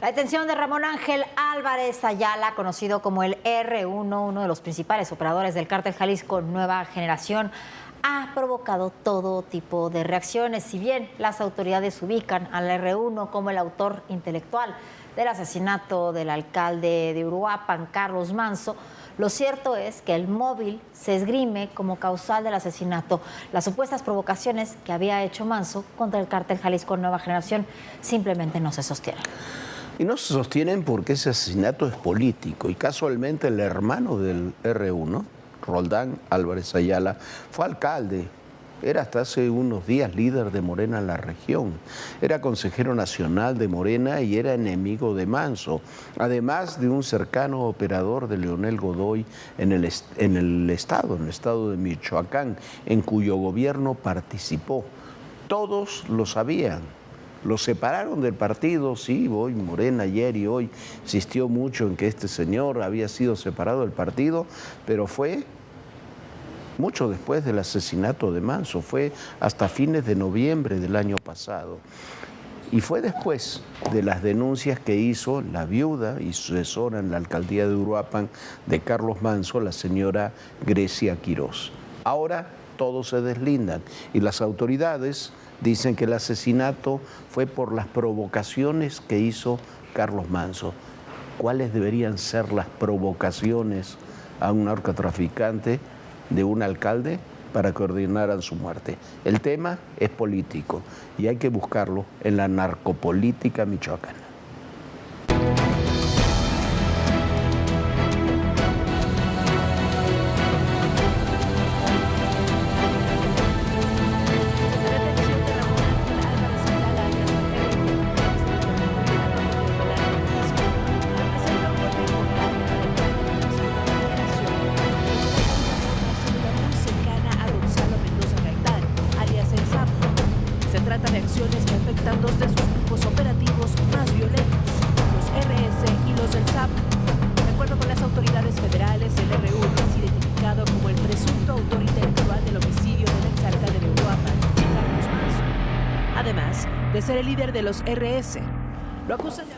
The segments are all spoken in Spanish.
La detención de Ramón Ángel Álvarez Ayala, conocido como el R1, uno de los principales operadores del cártel Jalisco Nueva Generación, ha provocado todo tipo de reacciones. Si bien las autoridades ubican al R1 como el autor intelectual del asesinato del alcalde de Uruapan, Carlos Manzo, lo cierto es que el móvil se esgrime como causal del asesinato. Las supuestas provocaciones que había hecho Manzo contra el cártel Jalisco Nueva Generación simplemente no se sostienen. Y no se sostienen porque ese asesinato es político y casualmente el hermano del R1, Roldán Álvarez Ayala, fue alcalde. Era hasta hace unos días líder de Morena en la región. Era consejero nacional de Morena y era enemigo de Manzo, además de un cercano operador de Leonel Godoy en el estado de Michoacán, en cuyo gobierno participó. Todos lo sabían. Lo separaron del partido, sí, hoy Morena ayer y hoy insistió mucho en que este señor había sido separado del partido, pero fue mucho después del asesinato de Manzo, fue hasta fines de noviembre del año pasado. Y fue después de las denuncias que hizo la viuda y sucesora en la alcaldía de Uruapan de Carlos Manzo, la señora Grecia Quirós. Ahora todos se deslindan y las autoridades dicen que el asesinato fue por las provocaciones que hizo Carlos Manzo. ¿Cuáles deberían ser las provocaciones a un narcotraficante de un alcalde para que ordenaran su muerte? El tema es político y hay que buscarlo en la narcopolítica michoacana. El líder de los RS. Lo acusan de...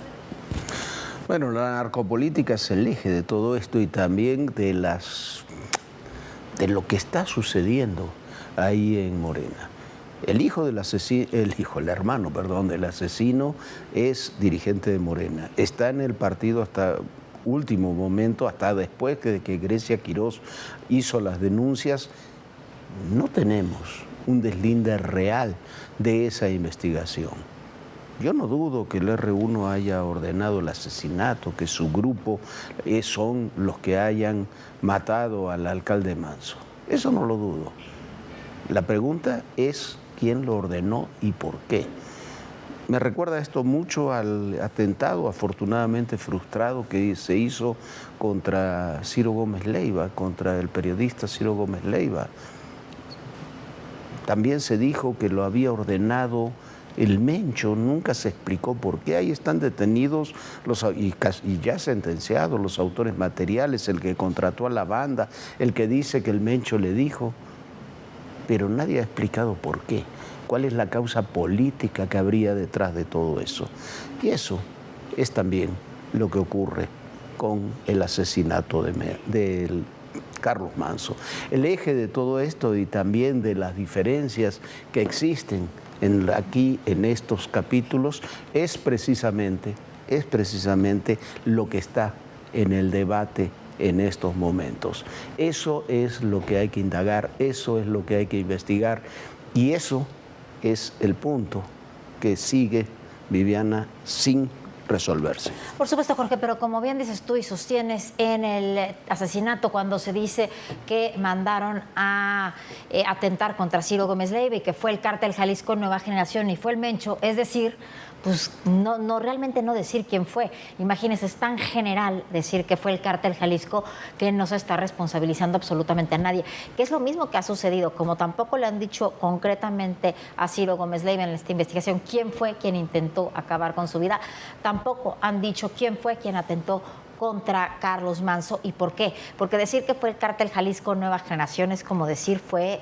Bueno, la narcopolítica es el eje de todo esto y también de lo que está sucediendo ahí en Morena. El hermano del asesino es dirigente de Morena. Está en el partido hasta último momento, hasta después de que Grecia Quirós hizo las denuncias. No tenemos un deslinde real de esa investigación. Yo no dudo que el R1 haya ordenado el asesinato, que su grupo son los que hayan matado al alcalde Manzo. Eso no lo dudo. La pregunta es quién lo ordenó y por qué. Me recuerda esto mucho al atentado afortunadamente frustrado que se hizo contra Ciro Gómez Leiva, contra el periodista Ciro Gómez Leiva. También se dijo que lo había ordenado el Mencho, nunca se explicó por qué. Ahí están detenidos y ya sentenciados los autores materiales, el que contrató a la banda, el que dice que el Mencho le dijo, pero nadie ha explicado por qué. ¿Cuál es la causa política que habría detrás de todo eso? Y eso es también lo que ocurre con el asesinato de Carlos Manzo. El eje de todo esto y también de las diferencias que existen aquí en estos capítulos es precisamente lo que está en el debate en estos momentos. Eso es lo que hay que indagar, eso es lo que hay que investigar y eso es el punto que sigue, Viviana, sin resolverse. Por supuesto, Jorge, pero como bien dices tú y sostienes en el asesinato cuando se dice que mandaron a atentar contra Ciro Gómez Leiva y que fue el cártel Jalisco Nueva Generación y fue el Mencho, es decir, pues realmente no decir quién fue. Imagínense, es tan general decir que fue el cártel Jalisco que no se está responsabilizando absolutamente a nadie, que es lo mismo que ha sucedido, como tampoco le han dicho concretamente a Ciro Gómez Leiva en esta investigación quién fue quien intentó acabar con su vida, tampoco han dicho quién fue quien atentó contra Carlos Manzo y por qué. Porque decir que fue el cártel Jalisco Nueva Generación es como decir fue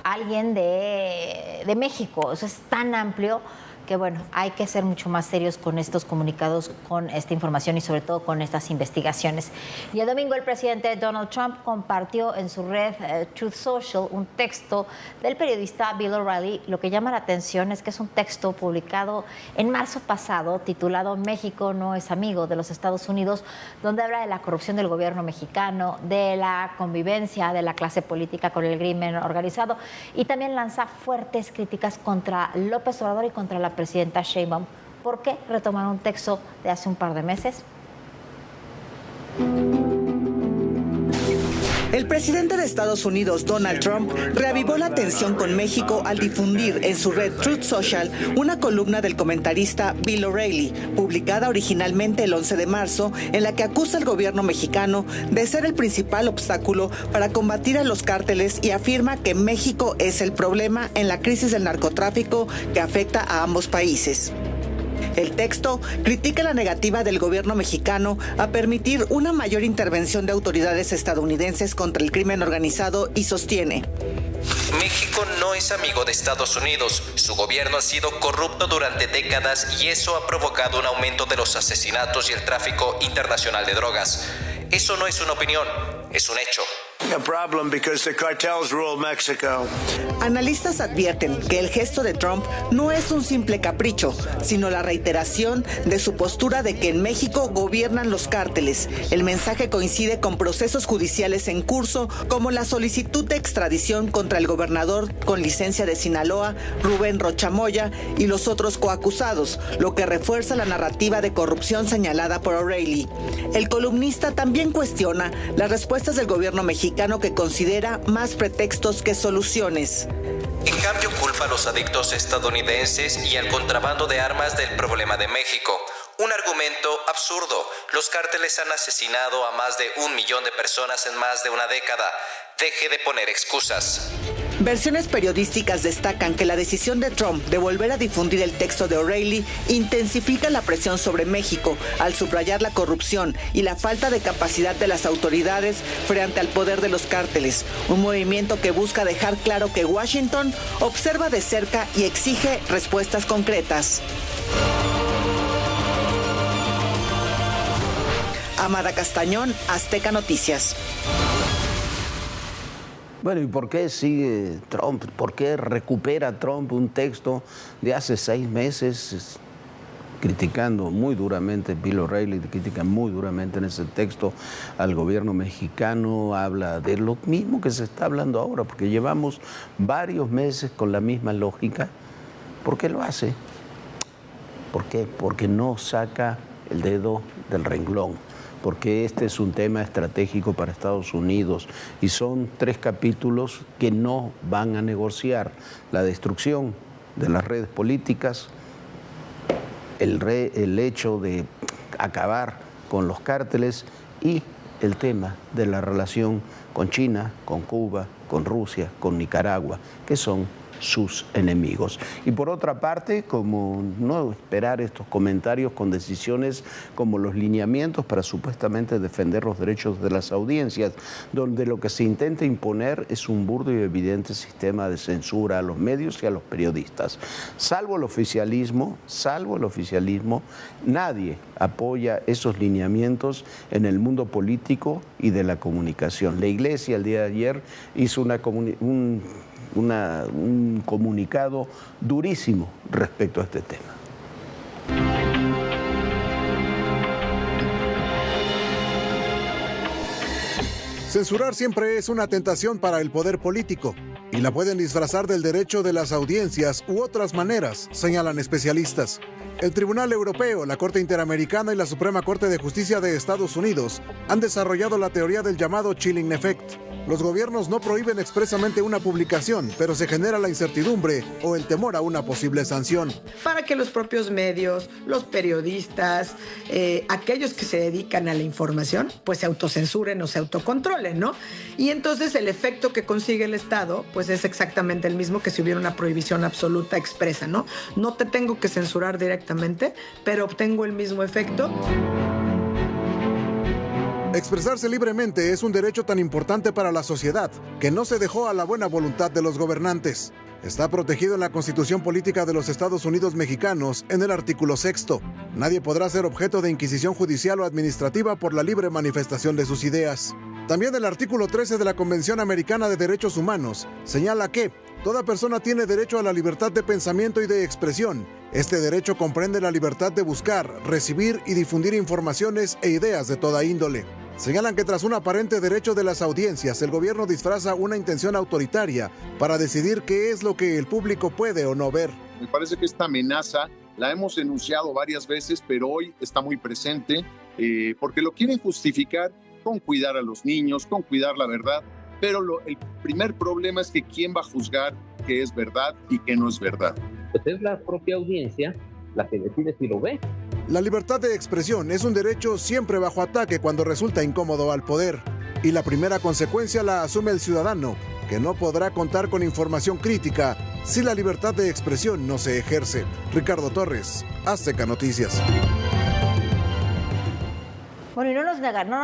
alguien de México. Eso es tan amplio que, bueno, hay que ser mucho más serios con estos comunicados, con esta información y sobre todo con estas investigaciones. Y el domingo el presidente Donald Trump compartió en su red Truth Social un texto del periodista Bill O'Reilly. Lo que llama la atención es que es un texto publicado en marzo pasado titulado México no es amigo de los Estados Unidos, donde habla de la corrupción del gobierno mexicano, de la convivencia de la clase política con el crimen organizado, y también lanza fuertes críticas contra López Obrador y contra la presidenta Sheinbaum. ¿Por qué retomar un texto de hace un par de meses? El presidente de Estados Unidos, Donald Trump, reavivó la tensión con México al difundir en su red Truth Social una columna del comentarista Bill O'Reilly, publicada originalmente el 11 de marzo, en la que acusa al gobierno mexicano de ser el principal obstáculo para combatir a los cárteles y afirma que México es el problema en la crisis del narcotráfico que afecta a ambos países. El texto critica la negativa del gobierno mexicano a permitir una mayor intervención de autoridades estadounidenses contra el crimen organizado y sostiene: México no es amigo de Estados Unidos. Su gobierno ha sido corrupto durante décadas y eso ha provocado un aumento de los asesinatos y el tráfico internacional de drogas. Eso no es una opinión, es un hecho. Analistas advierten que el gesto de Trump no es un simple capricho, sino la reiteración de su postura de que en México gobiernan los cárteles. El mensaje coincide con procesos judiciales en curso, como la solicitud de extradición contra el gobernador con licencia de Sinaloa, Rubén Rocha Moya, y los otros coacusados, lo que refuerza la narrativa de corrupción señalada por O'Reilly. El columnista también cuestiona las respuestas del gobierno mexicano, que considera más pretextos que soluciones. En cambio, culpa a los adictos estadounidenses y al contrabando de armas del problema de México. Un argumento absurdo. Los cárteles han asesinado a más de 1 millón de personas en más de una década. Deje de poner excusas. Versiones periodísticas destacan que la decisión de Trump de volver a difundir el texto de O'Reilly intensifica la presión sobre México al subrayar la corrupción y la falta de capacidad de las autoridades frente al poder de los cárteles, un movimiento que busca dejar claro que Washington observa de cerca y exige respuestas concretas. Amada Castañón, Azteca Noticias. Bueno, ¿y por qué sigue Trump? ¿Por qué recupera Trump un texto de hace 6 meses criticando muy duramente, Bill O'Reilly critica muy duramente en ese texto al gobierno mexicano, habla de lo mismo que se está hablando ahora, porque llevamos varios meses con la misma lógica? ¿Por qué lo hace? ¿Por qué? Porque no saca el dedo del renglón, porque este es un tema estratégico para Estados Unidos y son 3 capítulos que no van a negociar: la destrucción de las redes políticas, el hecho de acabar con los cárteles y el tema de la relación con China, con Cuba, con Rusia, con Nicaragua, que son sus enemigos. Y por otra parte, como no esperar estos comentarios con decisiones como los lineamientos para supuestamente defender los derechos de las audiencias, donde lo que se intenta imponer es un burdo y evidente sistema de censura a los medios y a los periodistas. Salvo el oficialismo, nadie apoya esos lineamientos en el mundo político y de la comunicación. La Iglesia el día de ayer hizo un comunicado durísimo respecto a este tema. Censurar siempre es una tentación para el poder político y la pueden disfrazar del derecho de las audiencias u otras maneras, señalan especialistas. El Tribunal Europeo, la Corte Interamericana y la Suprema Corte de Justicia de Estados Unidos han desarrollado la teoría del llamado chilling effect. Los gobiernos no prohíben expresamente una publicación, pero se genera la incertidumbre o el temor a una posible sanción. Para que los propios medios, los periodistas, aquellos que se dedican a la información, pues se autocensuren o se autocontrolen, ¿no? Y entonces el efecto que consigue el Estado, pues es exactamente el mismo que si hubiera una prohibición absoluta expresa, ¿no? No te tengo que censurar directamente, pero obtengo el mismo efecto. Expresarse libremente es un derecho tan importante para la sociedad que no se dejó a la buena voluntad de los gobernantes. Está protegido en la Constitución Política de los Estados Unidos Mexicanos, en el artículo 6. Nadie podrá ser objeto de inquisición judicial o administrativa por la libre manifestación de sus ideas. También el artículo 13 de la Convención Americana de Derechos Humanos señala que toda persona tiene derecho a la libertad de pensamiento y de expresión. Este derecho comprende la libertad de buscar, recibir y difundir informaciones e ideas de toda índole. Señalan que tras un aparente derecho de las audiencias, el gobierno disfraza una intención autoritaria para decidir qué es lo que el público puede o no ver. Me parece que esta amenaza la hemos enunciado varias veces, pero hoy está muy presente porque lo quieren justificar con cuidar a los niños, con cuidar la verdad, pero el primer problema es que quién va a juzgar qué es verdad y qué no es verdad. Pues es la propia audiencia la que decide si lo ve. La libertad de expresión es un derecho siempre bajo ataque cuando resulta incómodo al poder. Y la primera consecuencia la asume el ciudadano, que no podrá contar con información crítica si la libertad de expresión no se ejerce. Ricardo Torres, Azteca Noticias. Bueno, y no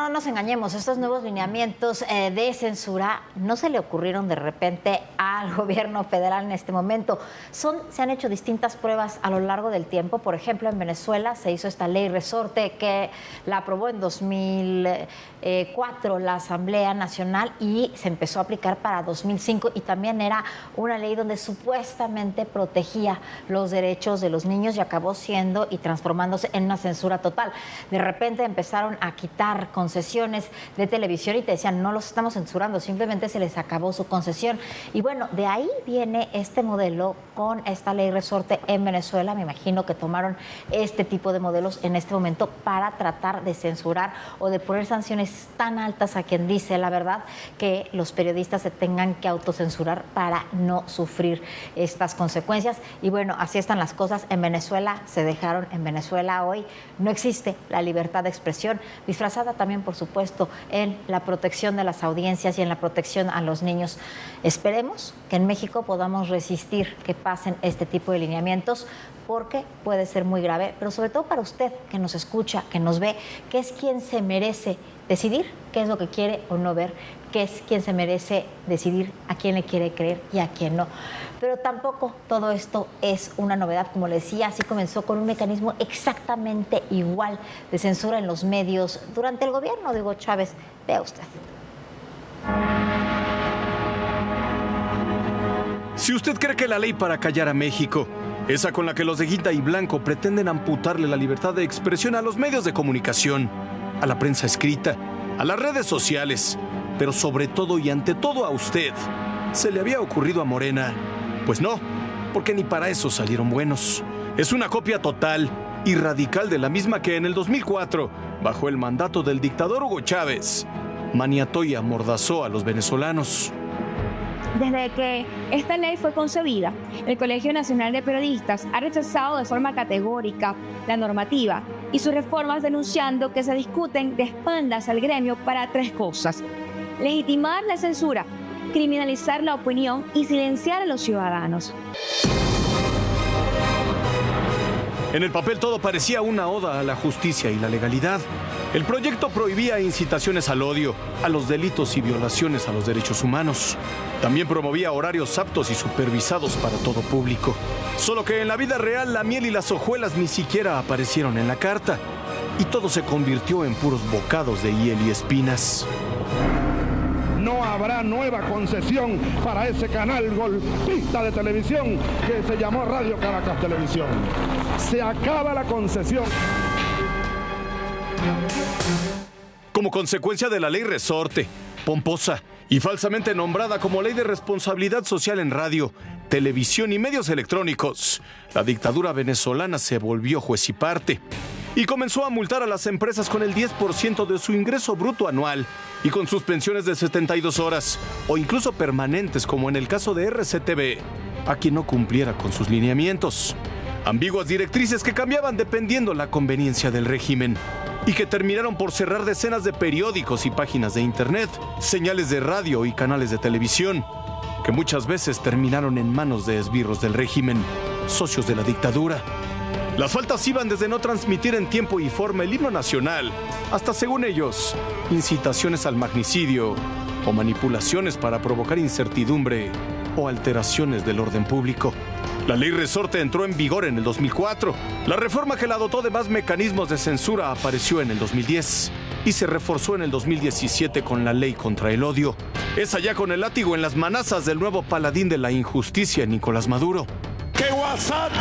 nos engañemos, estos nuevos lineamientos de censura no se le ocurrieron de repente al gobierno federal en este momento. Se han hecho distintas pruebas a lo largo del tiempo. Por ejemplo, en Venezuela se hizo esta ley resorte que la aprobó en 2004 la Asamblea Nacional y se empezó a aplicar para 2005, y también era una ley donde supuestamente protegía los derechos de los niños y acabó siendo y transformándose en una censura total. De repente empezaron a quitar concesiones de televisión y te decían, no los estamos censurando, simplemente se les acabó su concesión. Y bueno, de ahí viene este modelo con esta ley resorte en Venezuela. Me imagino que tomaron este tipo de modelos en este momento para tratar de censurar o de poner sanciones tan altas a quien dice la verdad, que los periodistas se tengan que autocensurar para no sufrir estas consecuencias. Y bueno, así están las cosas. En Venezuela se dejaron, en Venezuela hoy no existe la libertad de expresión, disfrazada también, por supuesto, en la protección de las audiencias y en la protección a los niños. Esperemos que en México podamos resistir que pasen este tipo de lineamientos, porque puede ser muy grave, pero sobre todo para usted que nos escucha, que nos ve, que es quien se merece decidir qué es lo que quiere o no ver, que es quien se merece decidir a quién le quiere creer y a quién no. Pero tampoco todo esto es una novedad, como le decía, así comenzó con un mecanismo exactamente igual de censura en los medios durante el gobierno de Hugo Chávez. Vea usted. Si usted cree que la ley para callar a México, esa con la que los de Guinda y Blanco pretenden amputarle la libertad de expresión a los medios de comunicación, a la prensa escrita, a las redes sociales, pero sobre todo y ante todo a usted, ¿se le había ocurrido a Morena? Pues no, porque ni para eso salieron buenos. Es una copia total y radical de la misma que en el 2004, bajo el mandato del dictador Hugo Chávez, maniató y amordazó a los venezolanos. Desde que esta ley fue concebida, el Colegio Nacional de Periodistas ha rechazado de forma categórica la normativa y sus reformas, denunciando que se discuten de espaldas al gremio para tres cosas: legitimar la censura, criminalizar la opinión y silenciar a los ciudadanos. En el papel todo parecía una oda a la justicia y la legalidad. El proyecto prohibía incitaciones al odio, a los delitos y violaciones a los derechos humanos. También promovía horarios aptos y supervisados para todo público. Solo que en la vida real la miel y las hojuelas ni siquiera aparecieron en la carta. Y todo se convirtió en puros bocados de hiel y espinas. No habrá nueva concesión para ese canal golpista de televisión que se llamó Radio Caracas Televisión. Se acaba la concesión. Como consecuencia de la ley resorte, pomposa y falsamente nombrada como Ley de Responsabilidad Social en Radio, Televisión y Medios Electrónicos, la dictadura venezolana se volvió juez y parte y comenzó a multar a las empresas con el 10% de su ingreso bruto anual y con suspensiones de 72 horas o incluso permanentes, como en el caso de RCTV, a quien no cumpliera con sus lineamientos. Ambiguas directrices que cambiaban dependiendo la conveniencia del régimen y que terminaron por cerrar decenas de periódicos y páginas de internet, señales de radio y canales de televisión, que muchas veces terminaron en manos de esbirros del régimen, socios de la dictadura. Las faltas iban desde no transmitir en tiempo y forma el himno nacional, hasta, según ellos, incitaciones al magnicidio o manipulaciones para provocar incertidumbre o alteraciones del orden público. La ley resorte entró en vigor en el 2004. La reforma que la dotó de más mecanismos de censura apareció en el 2010 y se reforzó en el 2017 con la ley contra el odio. Es allá con el látigo en las manazas del nuevo paladín de la injusticia, Nicolás Maduro. Que WhatsApp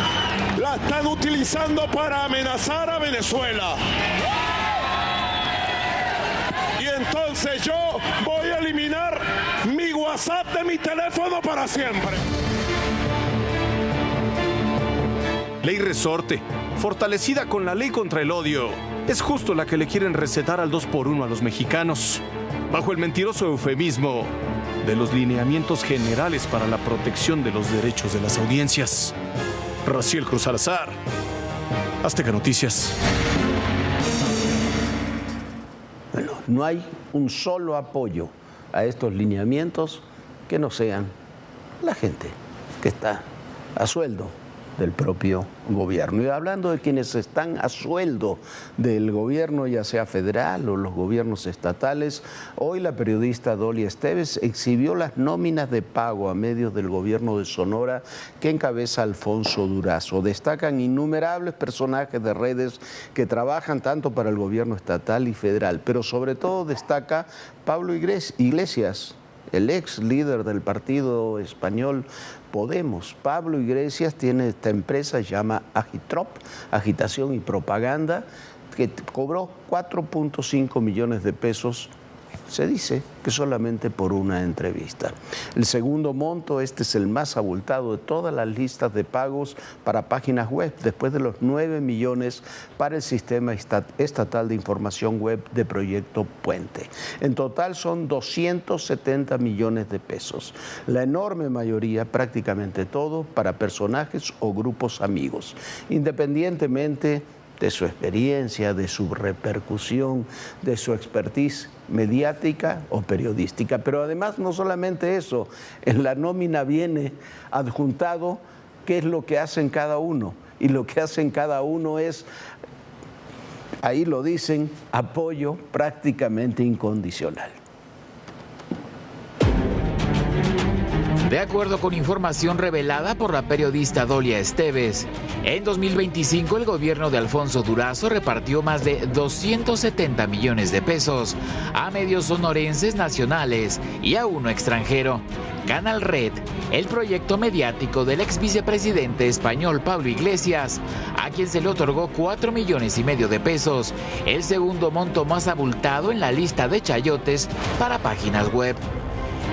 la están utilizando para amenazar a Venezuela. Y entonces yo voy a eliminar mi WhatsApp de mi teléfono para siempre. Ley resorte, fortalecida con la ley contra el odio, es justo la que le quieren recetar al 2x1 a los mexicanos, bajo el mentiroso eufemismo de los lineamientos generales para la protección de los derechos de las audiencias. Raciel Cruz Salazar, Azteca Noticias. Bueno, no hay un solo apoyo a estos lineamientos que no sean la gente que está a sueldo del propio gobierno. Y hablando de quienes están a sueldo del gobierno, ya sea federal o los gobiernos estatales, hoy la periodista Dolia Esteves exhibió las nóminas de pago a medios del gobierno de Sonora que encabeza Alfonso Durazo. Destacan innumerables personajes de redes que trabajan tanto para el gobierno estatal y federal, pero sobre todo destaca Pablo Iglesias, el ex líder del partido español Podemos. Pablo Iglesias tiene esta empresa, se llama Agitrop, Agitación y Propaganda, que cobró 4.5 millones de pesos, se dice que solamente por una entrevista. El segundo monto, este es el más abultado de todas las listas de pagos para páginas web, después de los 9 millones para el Sistema Estatal de Información Web de Proyecto Puente. En total son 270 millones de pesos. La enorme mayoría, prácticamente todo, para personajes o grupos amigos, independientemente de su experiencia, de su repercusión, de su expertise mediática o periodística. Pero además no solamente eso, en la nómina viene adjuntado qué es lo que hacen cada uno. Y lo que hacen cada uno es, ahí lo dicen, apoyo prácticamente incondicional. De acuerdo con información revelada por la periodista Dolia Esteves, en 2025 el gobierno de Alfonso Durazo repartió más de 270 millones de pesos a medios sonorenses nacionales y a uno extranjero. Canal Red, el proyecto mediático del ex vicepresidente español Pablo Iglesias, a quien se le otorgó 4,5 millones de pesos, el segundo monto más abultado en la lista de chayotes para páginas web.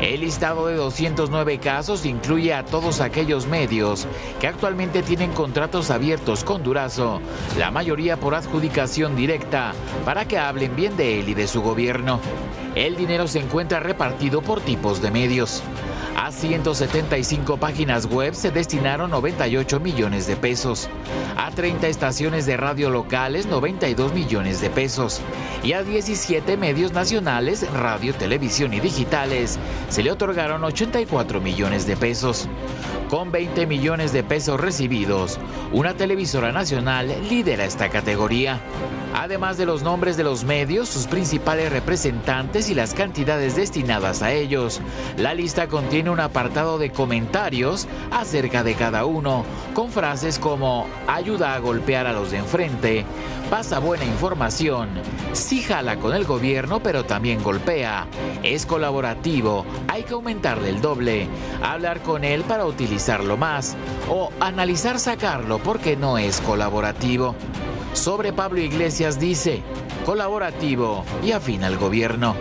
El listado de 209 casos incluye a todos aquellos medios que actualmente tienen contratos abiertos con Durazo, la mayoría por adjudicación directa, para que hablen bien de él y de su gobierno. El dinero se encuentra repartido por tipos de medios. A 175 páginas web se destinaron 98 millones de pesos. A 30 estaciones de radio locales, 92 millones de pesos. Y a 17 medios nacionales, radio, televisión y digitales, se le otorgaron 84 millones de pesos. Con 20 millones de pesos recibidos, una televisora nacional lidera esta categoría. Además de los nombres de los medios, sus principales representantes y las cantidades destinadas a ellos, la lista contiene un apartado de comentarios acerca de cada uno, con frases como ayuda a golpear a los de enfrente, pasa buena información, sí jala con el gobierno pero también golpea, es colaborativo, hay que aumentarle el doble, hablar con él para utilizarlo más o analizar sacarlo porque no es colaborativo. Sobre Pablo Iglesias dice, colaborativo y afín al gobierno.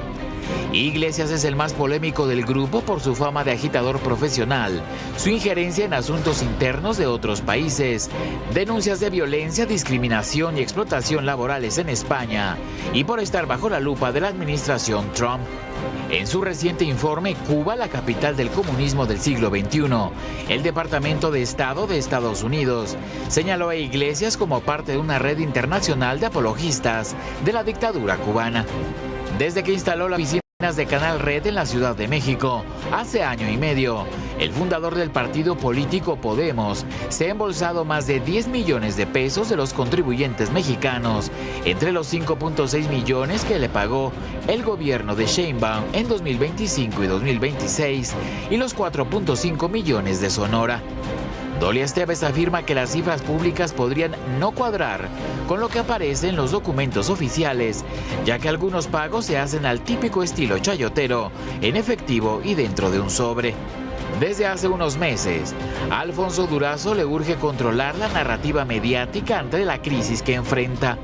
Iglesias es el más polémico del grupo por su fama de agitador profesional, su injerencia en asuntos internos de otros países, denuncias de violencia, discriminación y explotación laborales en España y por estar bajo la lupa de la administración Trump. En su reciente informe, Cuba, la capital del comunismo del siglo XXI, el Departamento de Estado de Estados Unidos señaló a Iglesias como parte de una red internacional de apologistas de la dictadura cubana. Desde que instaló la oficina de Canal Red en la Ciudad de México. Hace año y medio, el fundador del partido político Podemos se ha embolsado más de 10 millones de pesos de los contribuyentes mexicanos, entre los 5.6 millones que le pagó el gobierno de Sheinbaum en 2025 y 2026 y los 4.5 millones de Sonora. Dolia Esteves afirma que las cifras públicas podrían no cuadrar con lo que aparece en los documentos oficiales, ya que algunos pagos se hacen al típico estilo chayotero, en efectivo y dentro de un sobre. Desde hace unos meses, a Alfonso Durazo le urge controlar la narrativa mediática ante la crisis que enfrenta.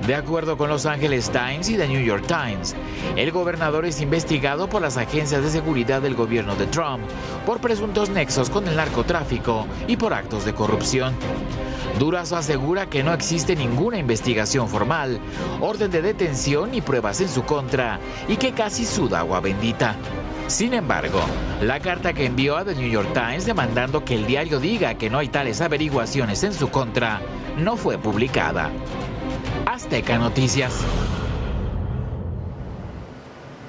De acuerdo con Los Angeles Times y The New York Times, el gobernador es investigado por las agencias de seguridad del gobierno de Trump por presuntos nexos con el narcotráfico y por actos de corrupción. Durazo asegura que no existe ninguna investigación formal, orden de detención ni pruebas en su contra y que casi suda agua bendita. Sin embargo, la carta que envió a The New York Times demandando que el diario diga que no hay tales averiguaciones en su contra no fue publicada. Azteca Noticias.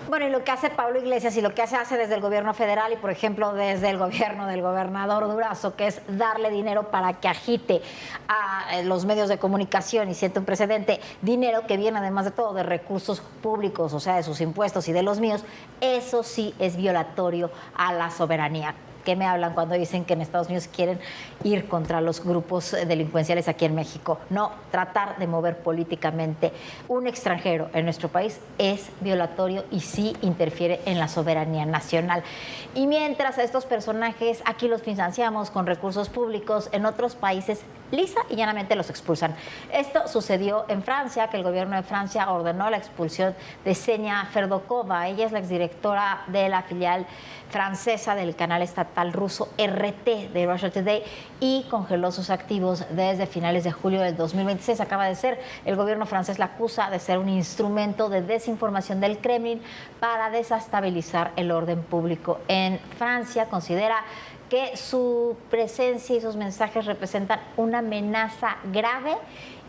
Bueno, y lo que hace Pablo Iglesias y lo que hace desde el gobierno federal y, por ejemplo, desde el gobierno del gobernador Durazo, que es darle dinero para que agite a los medios de comunicación y siente un precedente, dinero que viene además de todo de recursos públicos, o sea, de sus impuestos y de los míos, eso sí es violatorio a la soberanía. ¿Qué me hablan cuando dicen que en Estados Unidos quieren ir contra los grupos delincuenciales aquí en México? No, tratar de mover políticamente un extranjero en nuestro país es violatorio y sí interfiere en la soberanía nacional. Y mientras a estos personajes aquí los financiamos con recursos públicos, en otros países lisa y llanamente los expulsan. Esto sucedió en Francia, que el gobierno de Francia ordenó la expulsión de Ksenia Ferdokova. Ella es la exdirectora de la filial francesa del canal estatal ruso RT de Russia Today y congeló sus activos desde finales de julio del 2026. Acaba de ser, el gobierno francés la acusa de ser un instrumento de desinformación del Kremlin para desestabilizar el orden público en Francia. Considera que su presencia y sus mensajes representan una amenaza grave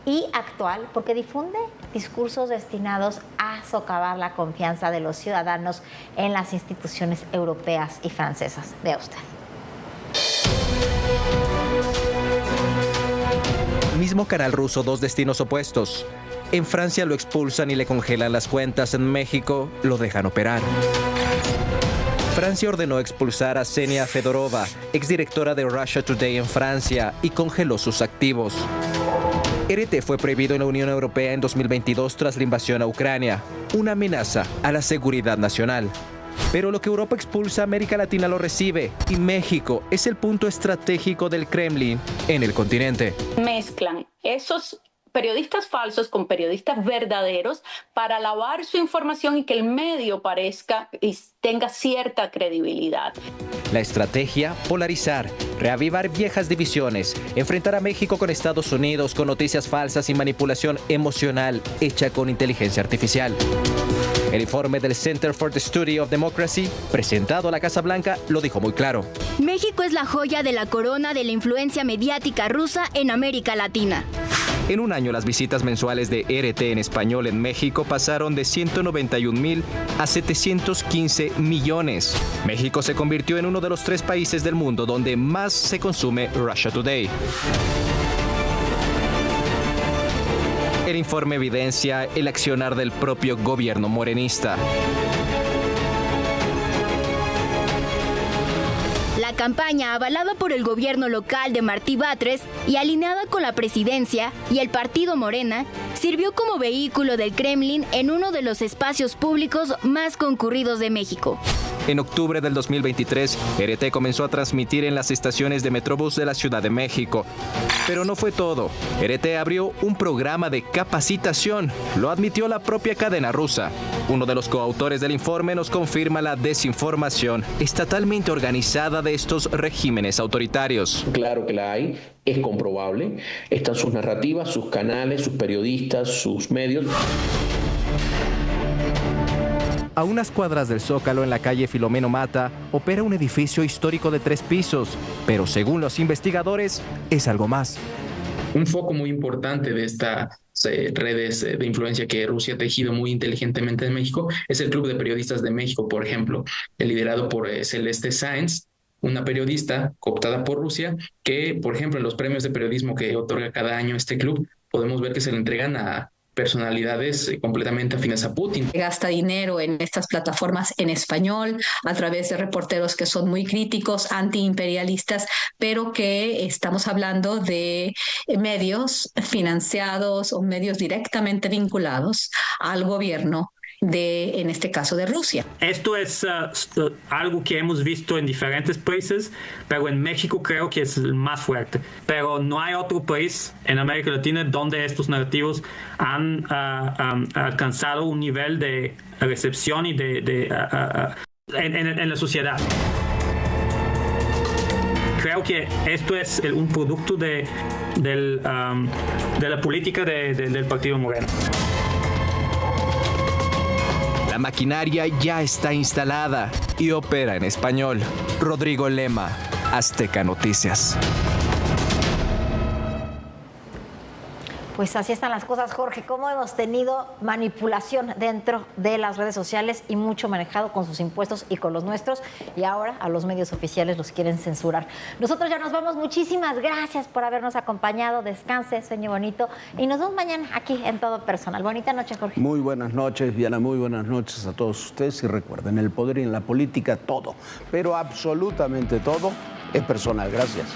y actual porque difunde discursos destinados a socavar la confianza de los ciudadanos en las instituciones europeas y francesas. Vea usted. Mismo canal ruso, dos destinos opuestos. En Francia lo expulsan y le congelan las cuentas. En México lo dejan operar. Francia ordenó expulsar a Ksenia Fedorova, exdirectora de Russia Today en Francia, y congeló sus activos. RT fue prohibido en la Unión Europea en 2022 tras la invasión a Ucrania, una amenaza a la seguridad nacional. Pero lo que Europa expulsa, América Latina lo recibe, y México es el punto estratégico del Kremlin en el continente. Mezclan esos periodistas falsos con periodistas verdaderos para lavar su información y que el medio parezca y tenga cierta credibilidad. La estrategia, polarizar, reavivar viejas divisiones, enfrentar a México con Estados Unidos con noticias falsas y manipulación emocional hecha con inteligencia artificial. El informe del Center for the Study of Democracy, presentado a la Casa Blanca, lo dijo muy claro. México es la joya de la corona de la influencia mediática rusa en América Latina. En un año, las visitas mensuales de RT en español en México pasaron de 191,000 a 715 millones. México se convirtió en uno de los 3 países del mundo donde más se consume Russia Today. El informe evidencia el accionar del propio gobierno morenista. La campaña, avalada por el gobierno local de Martí Batres y alineada con la presidencia y el partido Morena, sirvió como vehículo del Kremlin en uno de los espacios públicos más concurridos de México. En octubre del 2023, RT comenzó a transmitir en las estaciones de Metrobús de la Ciudad de México. Pero no fue todo. RT abrió un programa de capacitación. Lo admitió la propia cadena rusa. Uno de los coautores del informe nos confirma la desinformación estatalmente organizada de estos regímenes autoritarios. Claro que la hay, es comprobable. Están sus narrativas, sus canales, sus periodistas, sus medios. A unas cuadras del Zócalo, en la calle Filomeno Mata, opera un edificio histórico de 3 pisos, pero según los investigadores, es algo más. Un foco muy importante de estas redes de influencia que Rusia ha tejido muy inteligentemente en México es el Club de Periodistas de México, por ejemplo, liderado por Celeste Sáenz, una periodista cooptada por Rusia, que, por ejemplo, en los premios de periodismo que otorga cada año este club, podemos ver que se le entregan a personalidades completamente afines a Putin. Gasta dinero en estas plataformas en español a través de reporteros que son muy críticos, antiimperialistas, pero que estamos hablando de medios financiados o medios directamente vinculados al gobierno en este caso de Rusia. Esto es algo que hemos visto en diferentes países, pero en México creo que es el más fuerte. Pero no hay otro país en América Latina donde estos narrativos han alcanzado un nivel de recepción y en la sociedad. Creo que esto es un producto de la política del Partido Moreno. La maquinaria ya está instalada y opera en español. Rodrigo Lema, Azteca Noticias. Pues así están las cosas, Jorge. Cómo hemos tenido manipulación dentro de las redes sociales y mucho manejado con sus impuestos y con los nuestros. Y ahora a los medios oficiales los quieren censurar. Nosotros ya nos vamos. Muchísimas gracias por habernos acompañado. Descanse, sueñe bonito. Y nos vemos mañana aquí en Todo Personal. Bonita noche, Jorge. Muy buenas noches, Diana. Muy buenas noches a todos ustedes. Y recuerden, el poder y en la política todo, pero absolutamente todo es personal. Gracias.